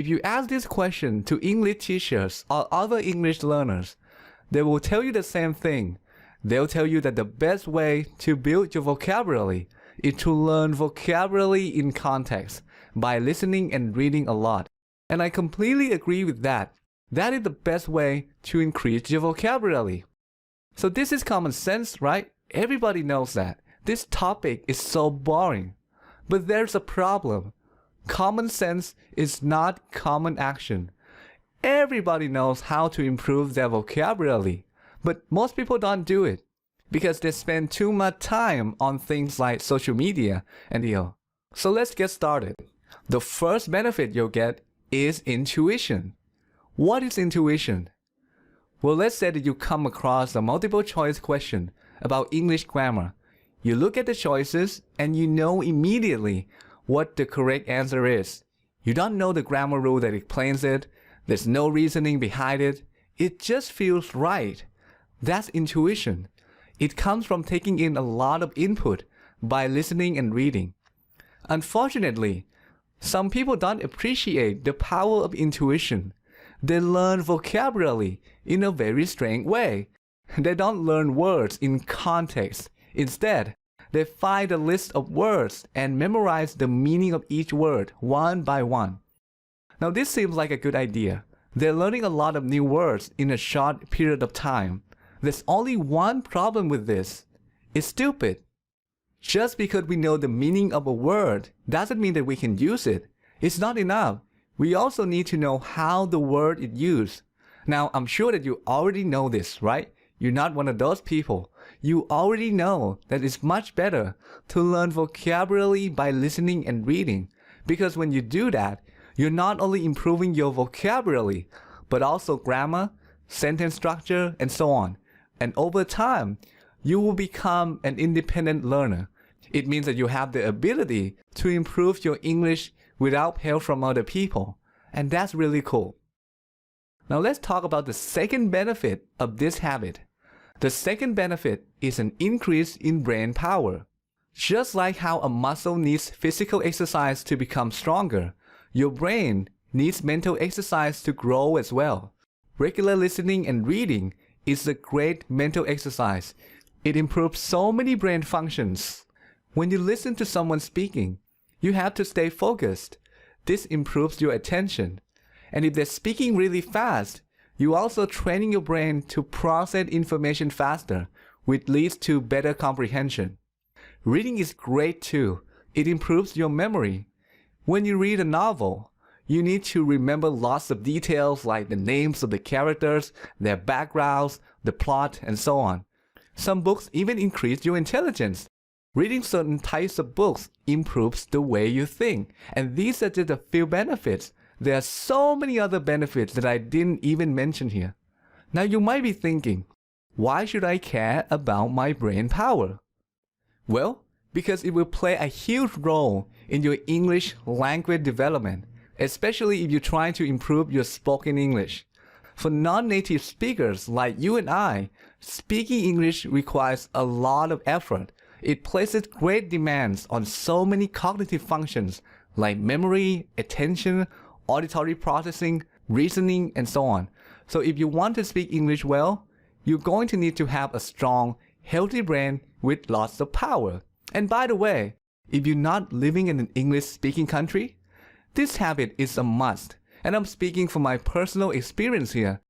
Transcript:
If you ask this question to English teachers or other English learners, they will tell you the same thing. They'll tell you that the best way to build your vocabulary is to learn vocabulary in context by listening and reading a lot. And I completely agree with that. That is the best way to increase your vocabulary. So this is common sense, right? Everybody knows that. This topic is so boring. But there's a problem. Common sense is not common action. Everybody knows how to improve their vocabulary, but most people don't do it because they spend too much time on things like social media and So let's get started. The first benefit you'll get is intuition. What is intuition? Well, let's say that you come across a multiple choice question about English grammar. You look at the choices and you know immediately what the correct answer is. You don't know the grammar rule that explains it. There's no reasoning behind it. It just feels right. That's intuition. It comes from taking in a lot of input by listening and reading. Unfortunately, some people don't appreciate the power of intuition. They learn vocabulary in a very strange way. They don't learn words in context. Instead, they find a list of words and memorize the meaning of each word one by one. Now this seems like a good idea. They're learning a lot of new words in a short period of time. There's only one problem with this. It's stupid. Just because we know the meaning of a word doesn't mean that we can use it. It's not enough. We also need to know how the word is used. Now, I'm sure that you already know this, right? You're not one of those people. You already know that it's much better to learn vocabulary by listening and reading. Because when you do that, you're not only improving your vocabulary, but also grammar, sentence structure, and so on. And over time, you will become an independent learner. It means that you have the ability to improve your English without help from other people. And that's really cool. Now let's talk about the second benefit of this habit. The second benefit is an increase in brain power. Just like how a muscle needs physical exercise to become stronger, your brain needs mental exercise to grow as well. Regular listening and reading is a great mental exercise. It improves so many brain functions. When you listen to someone speaking, you have to stay focused. This improves your attention. And if they're speaking really fast, you're also training your brain to process information faster, which leads to better comprehension. Reading is great too. It improves your memory. When you read a novel, you need to remember lots of details like the names of the characters, their backgrounds, the plot, and so on. Some books even increase your intelligence. Reading certain types of books improves the way you think, and these are just a few benefits. There are so many other benefits that I didn't even mention here. Now you might be thinking, why should I care about my brain power? Well, because it will play a huge role in your English language development, especially if you're trying to improve your spoken English. For non-native speakers like you and I, speaking English requires a lot of effort. It places great demands on so many cognitive functions like memory, attention, auditory processing, reasoning, and so on. So if you want to speak English well, you're going to need to have a strong, healthy brain with lots of power. And by the way, if you're not living in an English-speaking country, this habit is a must. And I'm speaking from my personal experience here.